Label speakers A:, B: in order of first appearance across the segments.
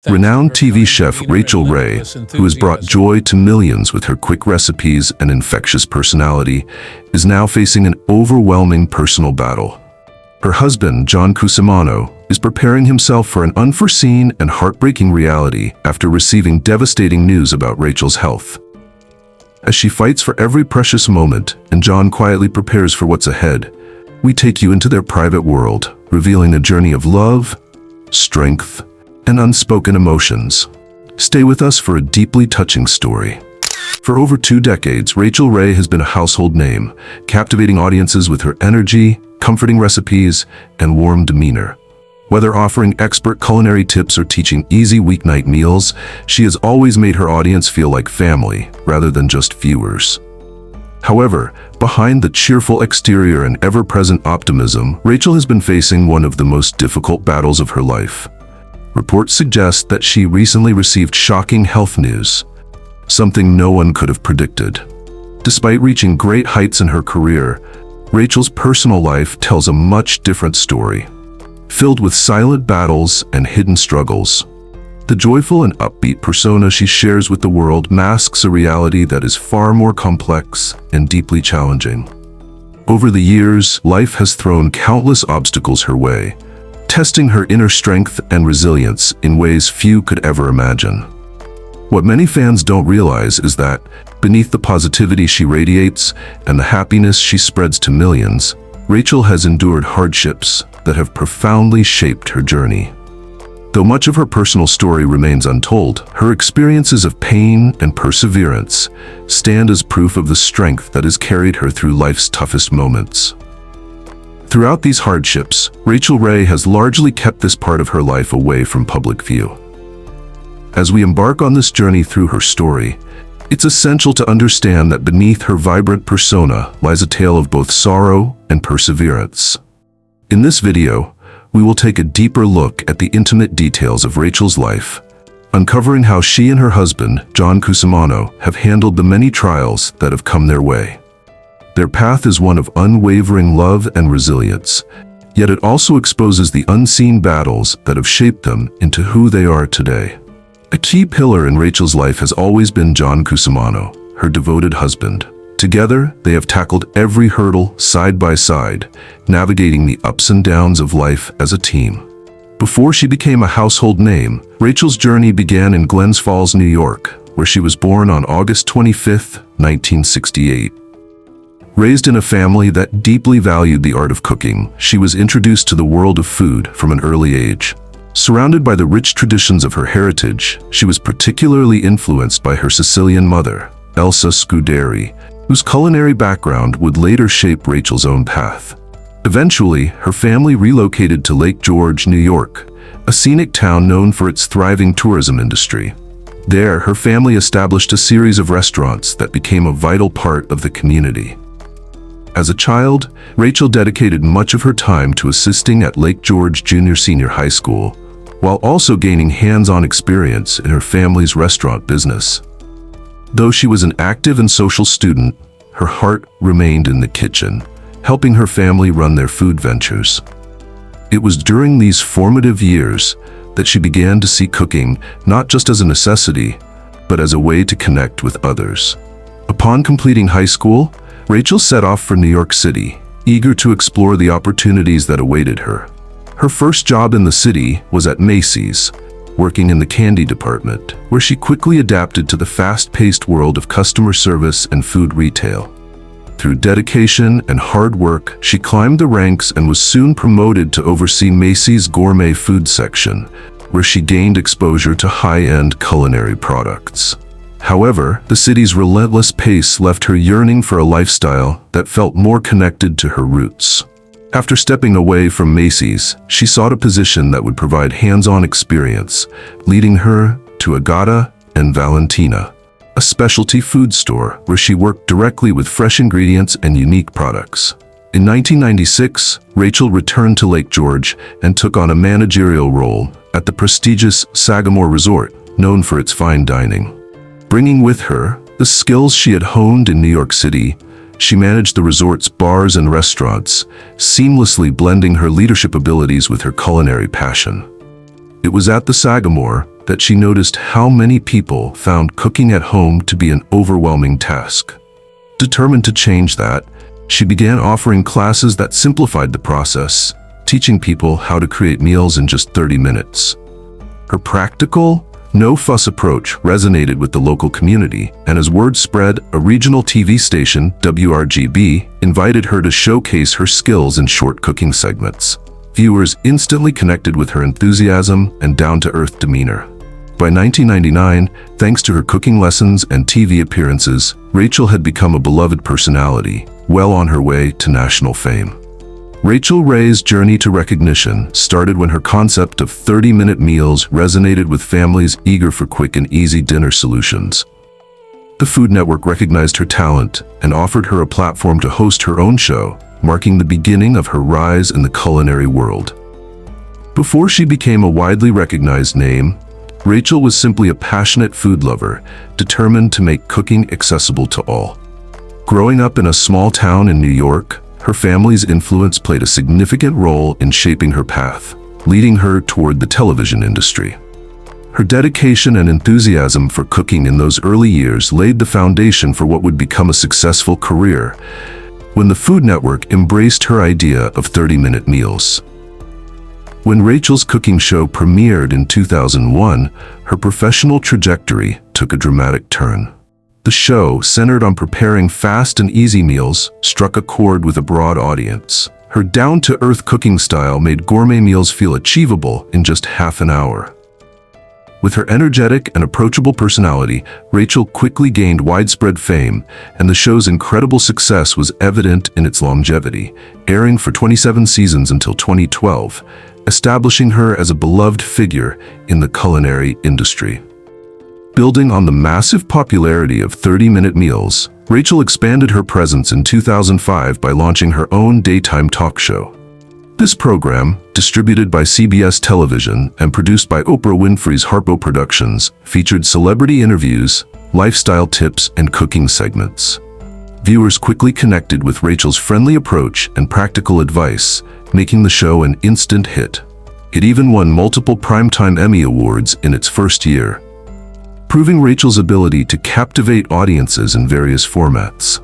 A: Renowned TV chef Rachael Ray, who has brought joy to millions with her quick recipes and infectious personality, is now facing an overwhelming personal battle. Her husband, Cusimano, is preparing himself for an unforeseen and heartbreaking reality after receiving devastating news about Rachael's health. As she fights for every precious moment and John quietly prepares for what's ahead, we take you into their private world, revealing a journey of love, strength, and unspoken emotions. Stay with us for a deeply touching story. For over 2 decades, Rachael Ray has been a household name, captivating audiences with her energy, comforting recipes, and warm demeanor. Whether offering expert culinary tips or teaching easy weeknight meals, she has always made her audience feel like family rather than just viewers. However, behind the cheerful exterior and ever-present optimism, Rachael has been facing one of the most difficult battles of her life. Reports suggest that she recently received shocking health news, something no one could have predicted. Despite reaching great heights in her career, Rachael's personal life tells a much different story, filled with silent battles and hidden struggles. The joyful and upbeat persona she shares with the world masks a reality that is far more complex and deeply challenging. Over the years, life has thrown countless obstacles her way, testing her inner strength and resilience in ways few could ever imagine. What many fans don't realize is that, beneath the positivity she radiates and the happiness she spreads to millions, Rachael has endured hardships that have profoundly shaped her journey. Though much of her personal story remains untold, her experiences of pain and perseverance stand as proof of the strength that has carried her through life's toughest moments. Throughout these hardships, Rachael Ray has largely kept this part of her life away from public view. As we embark on this journey through her story, it's essential to understand that beneath her vibrant persona lies a tale of both sorrow and perseverance. In this video, we will take a deeper look at the intimate details of Rachael's life, uncovering how she and her husband, Cusimano, have handled the many trials that have come their way. Their path is one of unwavering love and resilience, yet it also exposes the unseen battles that have shaped them into who they are today. A key pillar in Rachael's life has always been Cusimano, her devoted husband. Together, they have tackled every hurdle side by side, navigating the ups and downs of life as a team. Before she became a household name, Rachael's journey began in Glens Falls, New York, where she was born on August 25, 1968. Raised in a family that deeply valued the art of cooking, she was introduced to the world of food from an early age. Surrounded by the rich traditions of her heritage, she was particularly influenced by her Sicilian mother, Elsa Scuderi, whose culinary background would later shape Rachael's own path. Eventually, her family relocated to Lake George, New York, a scenic town known for its thriving tourism industry. There, her family established a series of restaurants that became a vital part of the community. As a child, Rachael dedicated much of her time to assisting at Lake George Junior-Senior High School, while also gaining hands-on experience in her family's restaurant business. Though she was an active and social student, her heart remained in the kitchen, helping her family run their food ventures. It was during these formative years that she began to see cooking not just as a necessity, but as a way to connect with others. Upon completing high school, Rachael set off for New York City, eager to explore the opportunities that awaited her. Her first job in the city was at Macy's, working in the candy department, where she quickly adapted to the fast-paced world of customer service and food retail. Through dedication and hard work, she climbed the ranks and was soon promoted to oversee Macy's gourmet food section, where she gained exposure to high-end culinary products. However, the city's relentless pace left her yearning for a lifestyle that felt more connected to her roots. After stepping away from Macy's, she sought a position that would provide hands-on experience, leading her to Agata and Valentina, a specialty food store where she worked directly with fresh ingredients and unique products. In 1996, Rachael returned to Lake George and took on a managerial role at the prestigious Sagamore Resort, known for its fine dining. Bringing with her the skills she had honed in New York City, she managed the resort's bars and restaurants, seamlessly blending her leadership abilities with her culinary passion. It was at the Sagamore that she noticed how many people found cooking at home to be an overwhelming task. Determined to change that, she began offering classes that simplified the process, teaching people how to create meals in just 30 minutes. Her practical, no-fuss approach resonated with the local community, and as word spread, a regional TV station, WRGB, invited her to showcase her skills in short cooking segments. Viewers instantly connected with her enthusiasm and down-to-earth demeanor. By 1999, thanks to her cooking lessons and TV appearances, Rachael had become a beloved personality, well on her way to national fame. Rachael Ray's journey to recognition started when her concept of 30-minute meals resonated with families eager for quick and easy dinner solutions. The Food Network recognized her talent and offered her a platform to host her own show, marking the beginning of her rise in the culinary world. Before she became a widely recognized name, Rachael was simply a passionate food lover, determined to make cooking accessible to all. Growing up in a small town in New York, her family's influence played a significant role in shaping her path, leading her toward the television industry. Her dedication and enthusiasm for cooking in those early years laid the foundation for what would become a successful career when the Food Network embraced her idea of 30-minute meals. When Rachael's cooking show premiered in 2001, her professional trajectory took a dramatic turn. The show, centered on preparing fast and easy meals, struck a chord with a broad audience. Her down-to-earth cooking style made gourmet meals feel achievable in just half an hour. With her energetic and approachable personality, Rachael quickly gained widespread fame, and the show's incredible success was evident in its longevity, airing for 27 seasons until 2012, establishing her as a beloved figure in the culinary industry. Building on the massive popularity of 30-minute meals, Rachael expanded her presence in 2005 by launching her own daytime talk show. This program, distributed by CBS Television and produced by Oprah Winfrey's Harpo Productions, featured celebrity interviews, lifestyle tips, and cooking segments. Viewers quickly connected with Rachael's friendly approach and practical advice, making the show an instant hit. It even won multiple Primetime Emmy Awards in its first year, proving Rachael's ability to captivate audiences in various formats.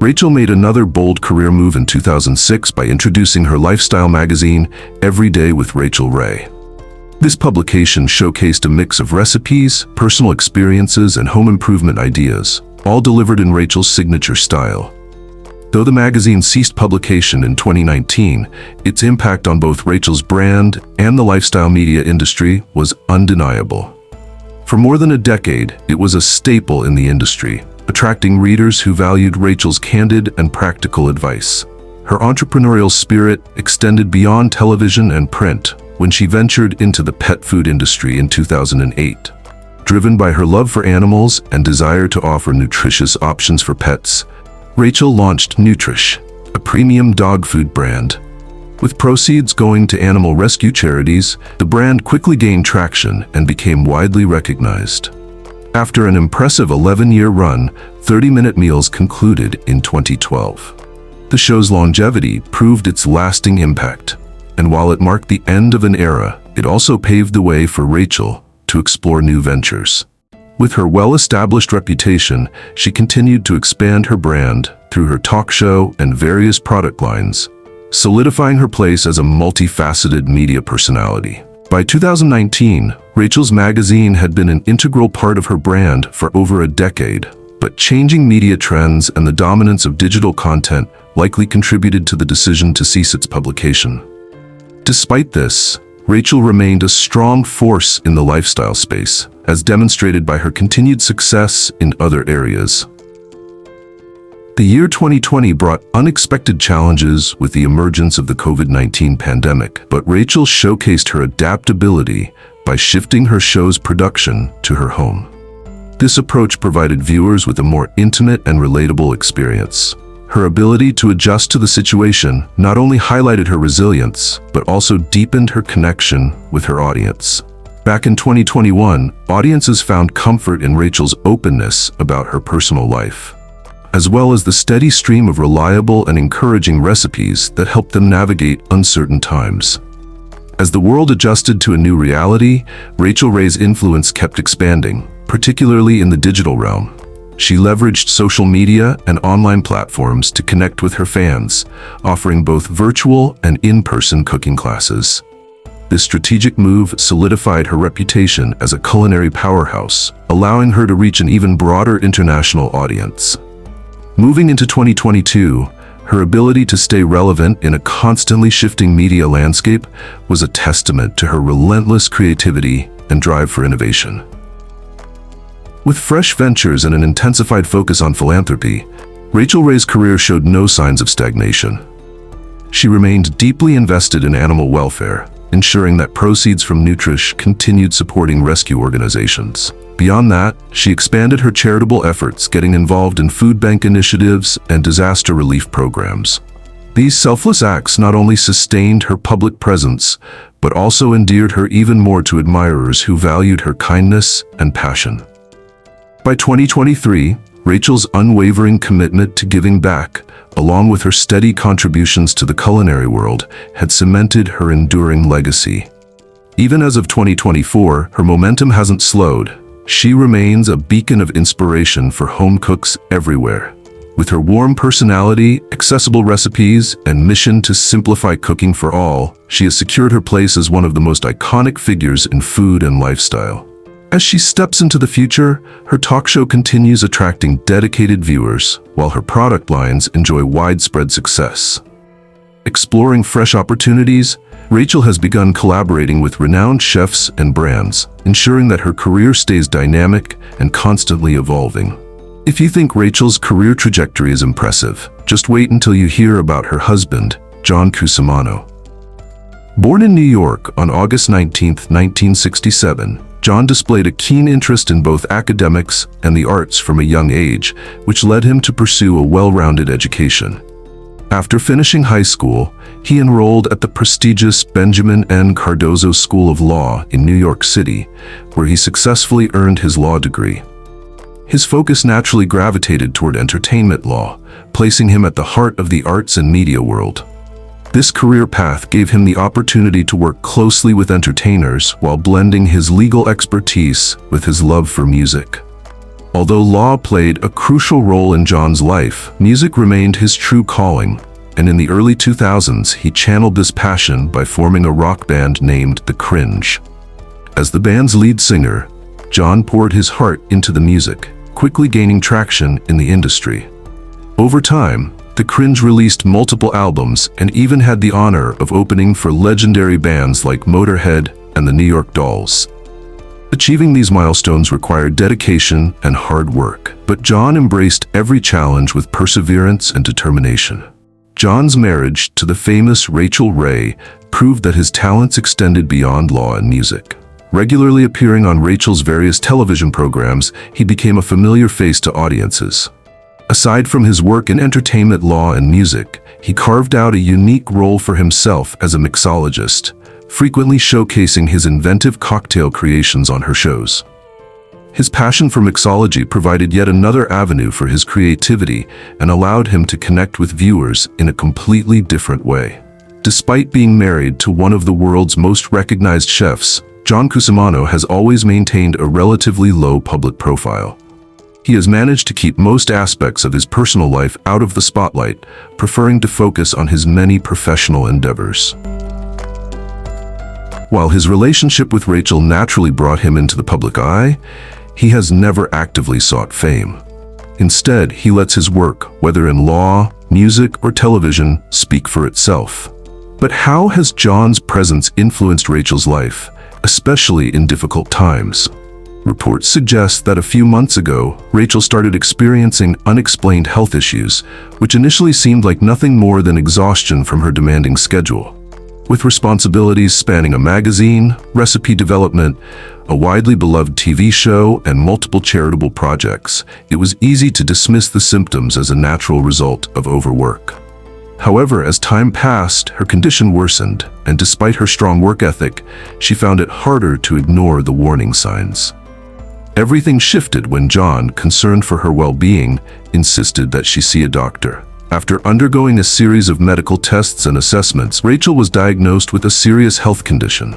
A: Rachael made another bold career move in 2006 by introducing her lifestyle magazine, Every Day with Rachael Ray. This publication showcased a mix of recipes, personal experiences, and home improvement ideas, all delivered in Rachael's signature style. Though the magazine ceased publication in 2019, its impact on both Rachael's brand and the lifestyle media industry was undeniable. For more than a decade, it was a staple in the industry, attracting readers who valued Rachael's candid and practical advice. Her entrepreneurial spirit extended beyond television and print when she ventured into the pet food industry in 2008. Driven by her love for animals and desire to offer nutritious options for pets, Rachael launched Nutrish, a premium dog food brand. With proceeds going to animal rescue charities, the brand quickly gained traction and became widely recognized. After an impressive 11-year run, 30-minute meals concluded in 2012. The show's longevity proved its lasting impact, and while it marked the end of an era, it also paved the way for Rachael to explore new ventures. With her well-established reputation, she continued to expand her brand through her talk show and various product lines, solidifying her place as a multifaceted media personality. By 2019, Rachael's magazine had been an integral part of her brand for over a decade, but changing media trends and the dominance of digital content likely contributed to the decision to cease its publication. Despite this, Rachael remained a strong force in the lifestyle space, as demonstrated by her continued success in other areas. The year 2020 brought unexpected challenges with the emergence of the COVID-19 pandemic, but Rachael showcased her adaptability by shifting her show's production to her home. This approach provided viewers with a more intimate and relatable experience. Her ability to adjust to the situation not only highlighted her resilience, but also deepened her connection with her audience. Back in 2021, audiences found comfort in Rachael's openness about her personal life, as well as the steady stream of reliable and encouraging recipes that helped them navigate uncertain times. As the world adjusted to a new reality, Rachael Ray's influence kept expanding, particularly in the digital realm. She leveraged social media and online platforms to connect with her fans, offering both virtual and in-person cooking classes. This strategic move solidified her reputation as a culinary powerhouse, allowing her to reach an even broader international audience. Moving into 2022, her ability to stay relevant in a constantly shifting media landscape was a testament to her relentless creativity and drive for innovation. With fresh ventures and an intensified focus on philanthropy, Rachael Ray's career showed no signs of stagnation. She remained deeply invested in animal welfare, ensuring that proceeds from Nutrish continued supporting rescue organizations. Beyond that, she expanded her charitable efforts, getting involved in food bank initiatives and disaster relief programs. These selfless acts not only sustained her public presence, but also endeared her even more to admirers who valued her kindness and passion. By 2023, Rachael's unwavering commitment to giving back, along with her steady contributions to the culinary world, had cemented her enduring legacy. Even as of 2024, her momentum hasn't slowed. She remains a beacon of inspiration for home cooks everywhere. With her warm personality, accessible recipes, and mission to simplify cooking for all, she has secured her place as one of the most iconic figures in food and lifestyle. As she steps into the future, her talk show continues attracting dedicated viewers, while her product lines enjoy widespread success. Exploring fresh opportunities, Rachael has begun collaborating with renowned chefs and brands, ensuring that her career stays dynamic and constantly evolving. If you think Rachael's career trajectory is impressive, just wait until you hear about her husband, John Cusimano. Born in New York on August 19, 1967, John displayed a keen interest in both academics and the arts from a young age, which led him to pursue a well-rounded education. After finishing high school, he enrolled at the prestigious Benjamin N. Cardozo School of Law in New York City, where he successfully earned his law degree. His focus naturally gravitated toward entertainment law, placing him at the heart of the arts and media world. This career path gave him the opportunity to work closely with entertainers while blending his legal expertise with his love for music. Although law played a crucial role in John's life, music remained his true calling, and in the early 2000s he channeled this passion by forming a rock band named The Cringe. As the band's lead singer, John poured his heart into the music, quickly gaining traction in the industry. Over time, The Cringe released multiple albums and even had the honor of opening for legendary bands like Motorhead and the New York Dolls. Achieving these milestones required dedication and hard work, but John embraced every challenge with perseverance and determination. John's marriage to the famous Rachael Ray proved that his talents extended beyond law and music. Regularly appearing on Rachael's various television programs, he became a familiar face to audiences. Aside from his work in entertainment law and music, he carved out a unique role for himself as a mixologist, frequently showcasing his inventive cocktail creations on her shows. His passion for mixology provided yet another avenue for his creativity and allowed him to connect with viewers in a completely different way. Despite being married to one of the world's most recognized chefs, John Cusimano has always maintained a relatively low public profile. He has managed to keep most aspects of his personal life out of the spotlight, preferring to focus on his many professional endeavors. While his relationship with Rachael naturally brought him into the public eye, he has never actively sought fame. Instead, he lets his work, whether in law, music, or television, speak for itself. But how has John's presence influenced Rachael's life, especially in difficult times? Reports suggest that a few months ago, Rachael started experiencing unexplained health issues, which initially seemed like nothing more than exhaustion from her demanding schedule. With responsibilities spanning a magazine, recipe development, a widely beloved TV show, and multiple charitable projects, it was easy to dismiss the symptoms as a natural result of overwork. However, as time passed, her condition worsened, and despite her strong work ethic, she found it harder to ignore the warning signs. Everything shifted when John, concerned for her well-being, insisted that she see a doctor. After undergoing a series of medical tests and assessments, Rachael was diagnosed with a serious health condition.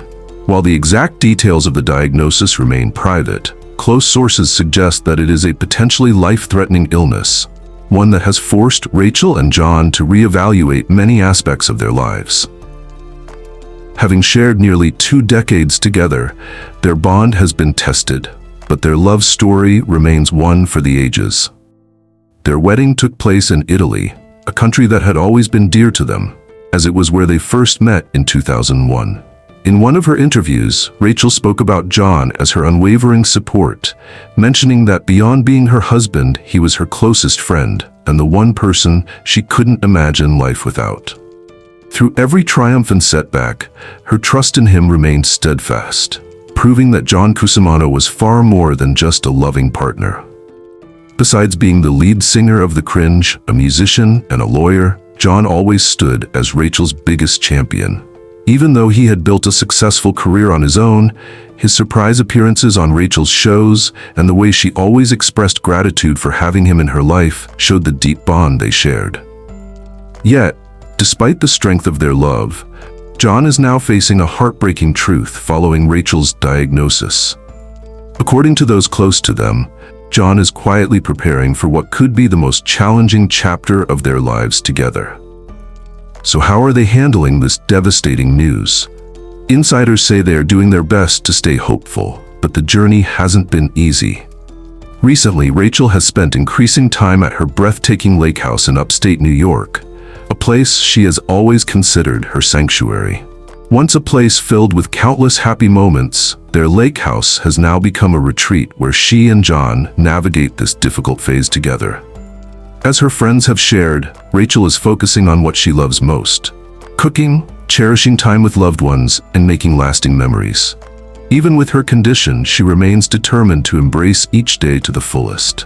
A: While the exact details of the diagnosis remain private, close sources suggest that it is a potentially life-threatening illness, one that has forced Rachael and John to reevaluate many aspects of their lives. Having shared nearly 2 decades together, their bond has been tested, but their love story remains one for the ages. Their wedding took place in Italy, a country that had always been dear to them, as it was where they first met in 2001. In one of her interviews, Rachael spoke about John as her unwavering support, mentioning that beyond being her husband, he was her closest friend and the one person she couldn't imagine life without. Through every triumph and setback, her trust in him remained steadfast, proving that John Cusimano was far more than just a loving partner. Besides being the lead singer of The Cringe, a musician and a lawyer, John always stood as Rachael's biggest champion. Even though he had built a successful career on his own, his surprise appearances on Rachael's shows and the way she always expressed gratitude for having him in her life showed the deep bond they shared. Yet, despite the strength of their love, John is now facing a heartbreaking truth following Rachael's diagnosis. According to those close to them, John is quietly preparing for what could be the most challenging chapter of their lives together. So how are they handling this devastating news? Insiders say they are doing their best to stay hopeful, but the journey hasn't been easy. Recently, Rachael has spent increasing time at her breathtaking lake house in upstate New York, a place she has always considered her sanctuary. Once a place filled with countless happy moments, their lake house has now become a retreat where she and John navigate this difficult phase together. As her friends have shared, Rachael is focusing on what she loves most: cooking, cherishing time with loved ones, and making lasting memories. Even with her condition, she remains determined to embrace each day to the fullest.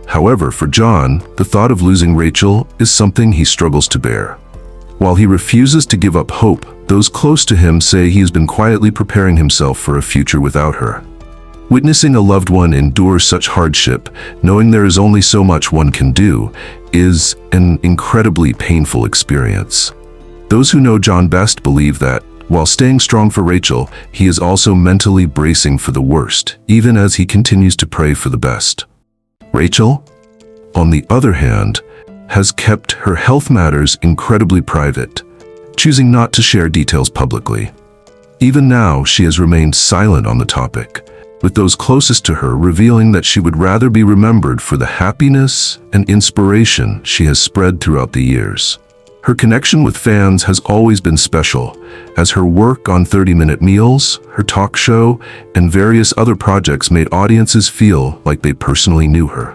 A: However, for John, the thought of losing Rachael is something he struggles to bear. While he refuses to give up hope, those close to him say he has been quietly preparing himself for a future without her. Witnessing a loved one endure such hardship, knowing there is only so much one can do, is an incredibly painful experience. Those who know John best believe that, while staying strong for Rachael, he is also mentally bracing for the worst, even as he continues to pray for the best. Rachael, on the other hand, has kept her health matters incredibly private, choosing not to share details publicly. Even now, she has remained silent on the topic, with those closest to her revealing that she would rather be remembered for the happiness and inspiration she has spread throughout the years. Her connection with fans has always been special, as her work on 30-Minute Meals, her talk show, and various other projects made audiences feel like they personally knew her.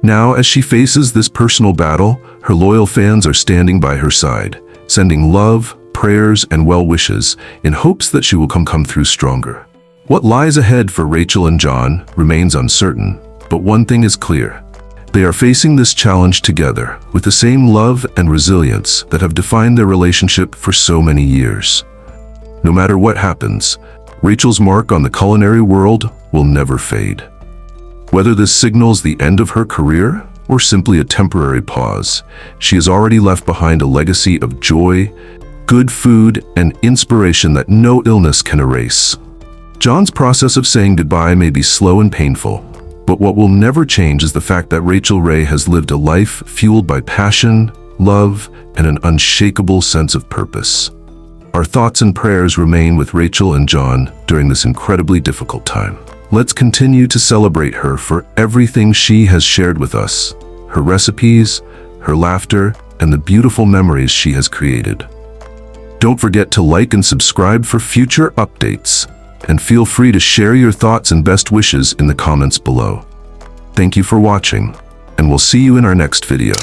A: Now, as she faces this personal battle, her loyal fans are standing by her side, sending love, prayers, and well wishes in hopes that she will come through stronger. What lies ahead for Rachael and John remains uncertain, but one thing is clear. They are facing this challenge together with the same love and resilience that have defined their relationship for so many years. No matter what happens, Rachael's mark on the culinary world will never fade. Whether this signals the end of her career or simply a temporary pause, she has already left behind a legacy of joy, good food, and inspiration that no illness can erase. John's process of saying goodbye may be slow and painful, but what will never change is the fact that Rachael Ray has lived a life fueled by passion, love, and an unshakable sense of purpose. Our thoughts and prayers remain with Rachael and John during this incredibly difficult time. Let's continue to celebrate her for everything she has shared with us, her recipes, her laughter, and the beautiful memories she has created. Don't forget to like and subscribe for future updates, and feel free to share your thoughts and best wishes in the comments below. Thank you for watching, and we'll see you in our next video.